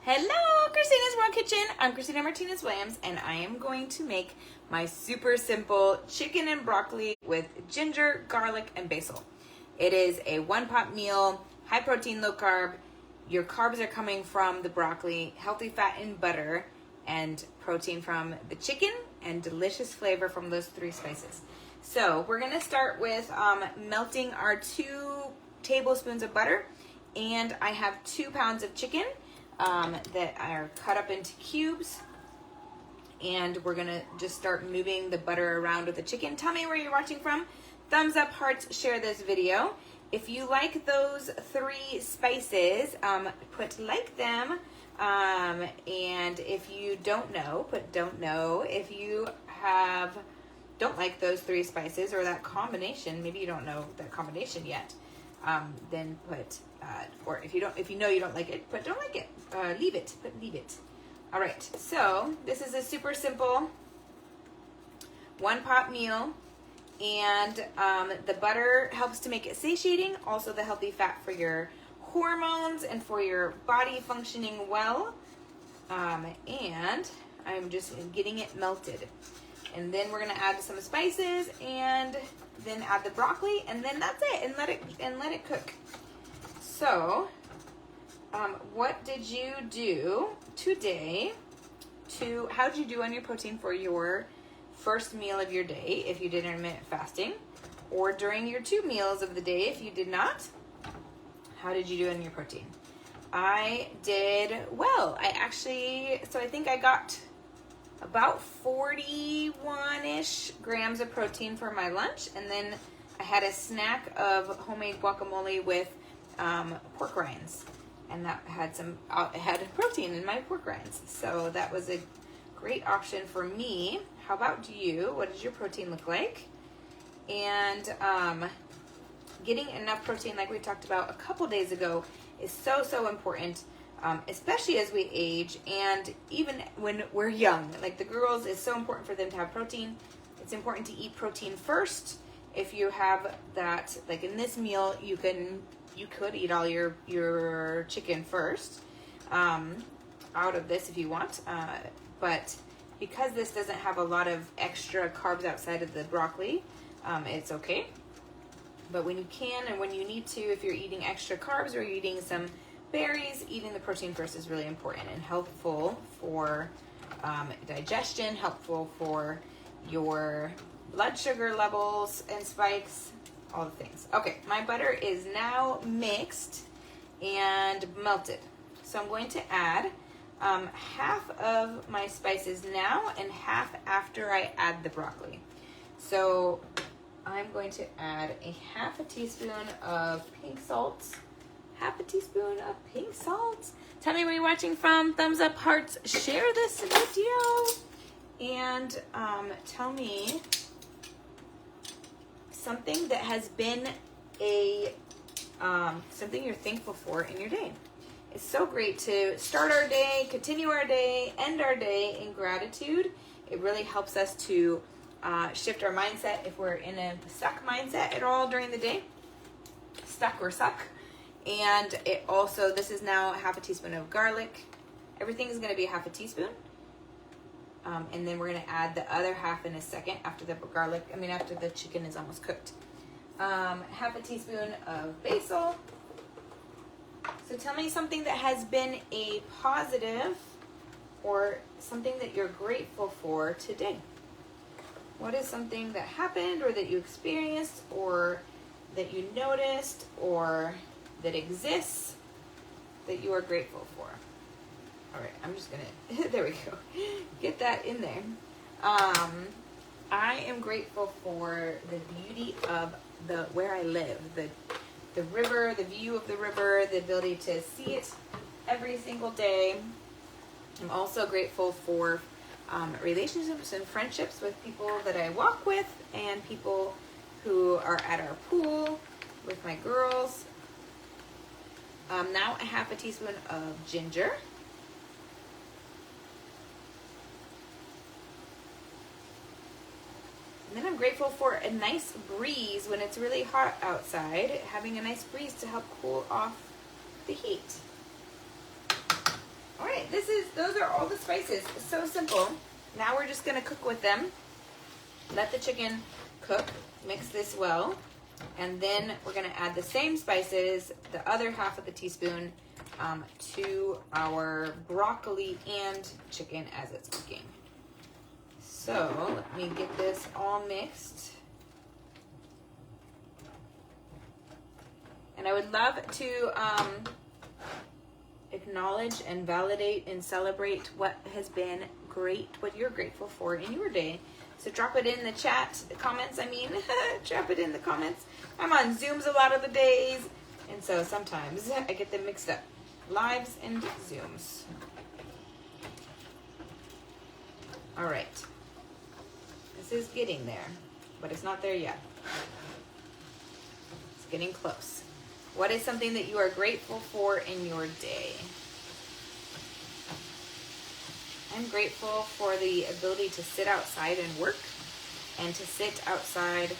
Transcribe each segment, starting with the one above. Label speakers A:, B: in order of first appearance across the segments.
A: Hello, Christina's World Kitchen. I'm Christina Martinez-Williams, and I am going to make my super simple chicken and broccoli with ginger, garlic, and basil. It is a one-pot meal, high protein, low carb. Your carbs are coming from the broccoli, healthy fat and butter, and protein from the chicken, and delicious flavor from those 3 spices. So we're gonna start with melting our 2 tablespoons of butter, and I have 2 pounds of chicken that are cut up into cubes, and we're gonna just start moving the butter around with the chicken. Tell me where you're watching from. Thumbs up, hearts, share this video. If you like those 3 spices, put like them, and if you don't know, put don't know. If you don't like those 3 spices or that combination, maybe you don't know that combination yet, then put or if you know you don't like it, put don't like it. Leave it. Put leave it. All right. So this is a super simple one-pot meal, and the butter helps to make it satiating. Also, the healthy fat for your hormones and for your body functioning well. And I'm just getting it melted, and then we're gonna add some spices, and then add the broccoli, and then that's it, and let it cook. So, what did you do today how did you do on your protein for your first meal of your day if you did intermittent fasting, or during your 2 meals of the day if you did not? How did you do on your protein? I did well. I think I got about 41-ish grams of protein for my lunch, and then I had a snack of homemade guacamole with pork rinds, and that had protein in my pork rinds, so that was a great option for me. How about you? What does your protein look like? And getting enough protein, like we talked about a couple days ago, is so important, especially as we age, and even when we're young. Like the girls, it's so important for them to have protein. It's important to eat protein first. If you have that, like in this meal, you could eat all your chicken first out of this if you want, but because this doesn't have a lot of extra carbs outside of the broccoli, it's okay. But when you can and when you need to, if you're eating extra carbs or you're eating some berries, eating the protein first is really important and helpful for digestion, helpful for your blood sugar levels and spikes, all the things. Okay, my butter is now mixed and melted. So I'm going to add half of my spices now and half after I add the broccoli. So I'm going to add a half a teaspoon of pink salt. Half a teaspoon of pink salt. Tell me where you're watching from. Thumbs up, hearts, share this video. And tell me something that has been something you're thankful for in your day. It's so great to start our day, continue our day, end our day in gratitude. It really helps us to shift our mindset if we're in a stuck mindset at all during the day. Stuck or suck. And it also, this is now half a teaspoon of garlic. Everything is going to be half a teaspoon. And then we're going to add the other half in a second after after the chicken is almost cooked. Half a teaspoon of basil. So tell me something that has been a positive or something that you're grateful for today. What is something that happened or that you experienced or that you noticed or that exists that you are grateful for? All right, I'm just gonna, there we go. Get that in there. I am grateful for the beauty of where I live, the river, the view of the river, the ability to see it every single day. I'm also grateful for relationships and friendships with people that I walk with and people who are at our pool with my girls. Now a half a teaspoon of ginger. And then I'm grateful for a nice breeze when it's really hot outside, having a nice breeze to help cool off the heat. All right, those are all the spices. It's so simple. Now we're just gonna cook with them. Let the chicken cook, mix this well, and then we're gonna add the same spices, the other half of the teaspoon, to our broccoli and chicken as it's cooking. So let me get this all mixed. And I would love to acknowledge and validate and celebrate what has been great, what you're grateful for in your day. So drop it in the chat, the comments, drop it in the comments. I'm on Zooms a lot of the days, and so sometimes I get them mixed up. Lives and Zooms. All right. This is getting there, but it's not there yet. It's getting close. What is something that you are grateful for in your day? I'm grateful for the ability to sit outside and work, and to sit outside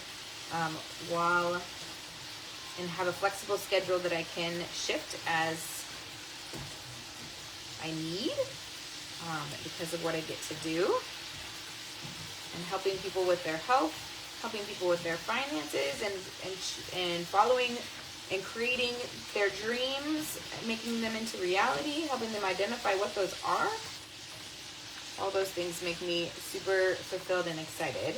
A: and have a flexible schedule that I can shift as I need because of what I get to do, and helping people with their health, helping people with their finances, and following and creating their dreams, making them into reality, helping them identify what those are. All those things make me super fulfilled and excited.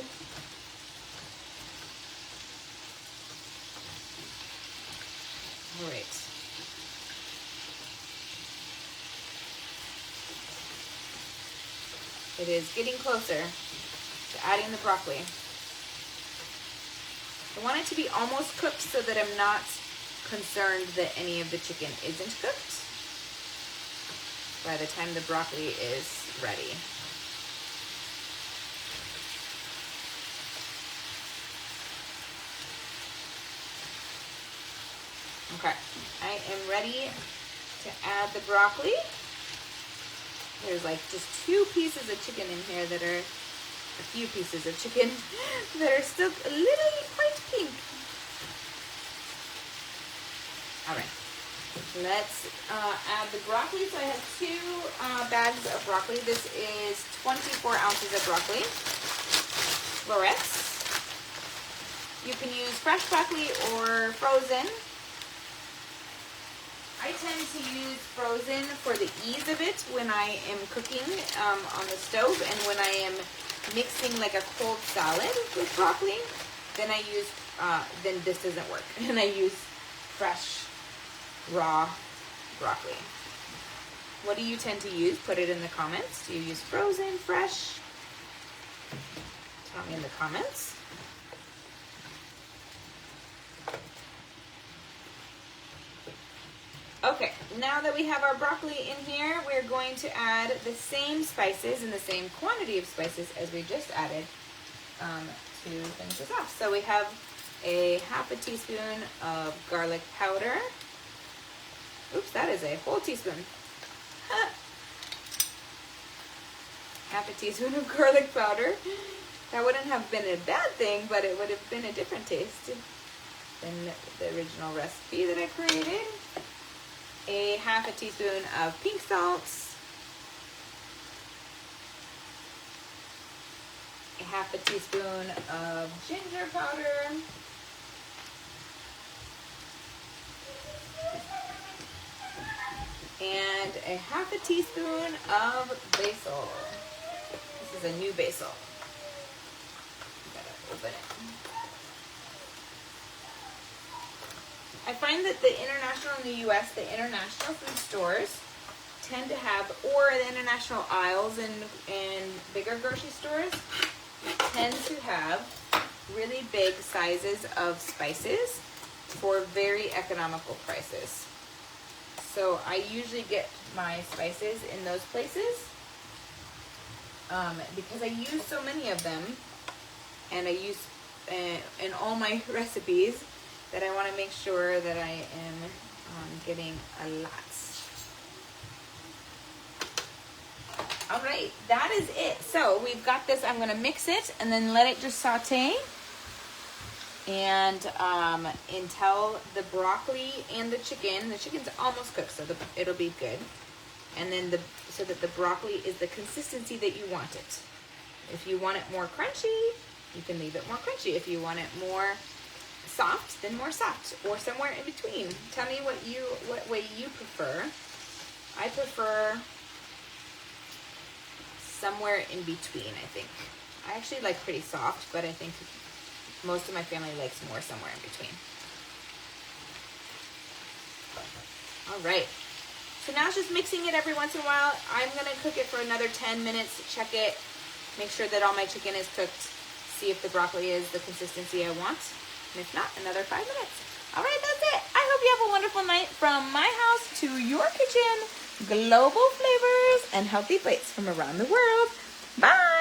A: All right. It is getting closer to adding the broccoli. I want it to be almost cooked so that I'm not concerned that any of the chicken isn't cooked by the time the broccoli is ready. Okay, I am ready to add the broccoli. There's like just 2 pieces of chicken in here that are, a few pieces of chicken that are still a little quite pink. All right, let's add the broccoli. So I have 2 bags of broccoli. This is 24 ounces of broccoli, florets. You can use fresh broccoli or frozen. I tend to use frozen for the ease of it when I am cooking on the stove, and when I am mixing like a cold salad with broccoli, then I use, then this doesn't work. And I use fresh, raw broccoli. What do you tend to use? Put it in the comments. Do you use frozen, fresh? Tell me in the comments. Okay, now that we have our broccoli in here, we're going to add the same spices and the same quantity of spices as we just added to finish this off. So we have a half a teaspoon of garlic powder. Oops, that is a whole teaspoon. Half a teaspoon of garlic powder. That wouldn't have been a bad thing, but it would have been a different taste than the original recipe that I created. A half a teaspoon of pink salt, a half a teaspoon of ginger powder, and a half a teaspoon of basil. This is a new basil. Gotta open it. I find that the international in the US, the international food stores tend to have, or the international aisles in bigger grocery stores tend to have really big sizes of spices for very economical prices. So I usually get my spices in those places because I use so many of them, and I use in all my recipes, that I want to make sure that I am getting a lot. All right, that is it. So we've got this. I'm going to mix it and then let it just saute. And until the broccoli and the chicken's almost cooked, so it'll be good. and then so that the broccoli is the consistency that you want it. If you want it more crunchy, you can leave it more crunchy. If you want it more soft, then more soft, or somewhere in between. Tell me what way you prefer. I prefer somewhere in between, I think. I actually like pretty soft, but I think most of my family likes more somewhere in between. All right. So now it's just mixing it every once in a while. I'm going to cook it for another 10 minutes, check it, make sure that all my chicken is cooked, see if the broccoli is the consistency I want. And if not, another 5 minutes. All right, that's it. I hope you have a wonderful night from my house to your kitchen. Global flavors and healthy plates from around the world. Bye.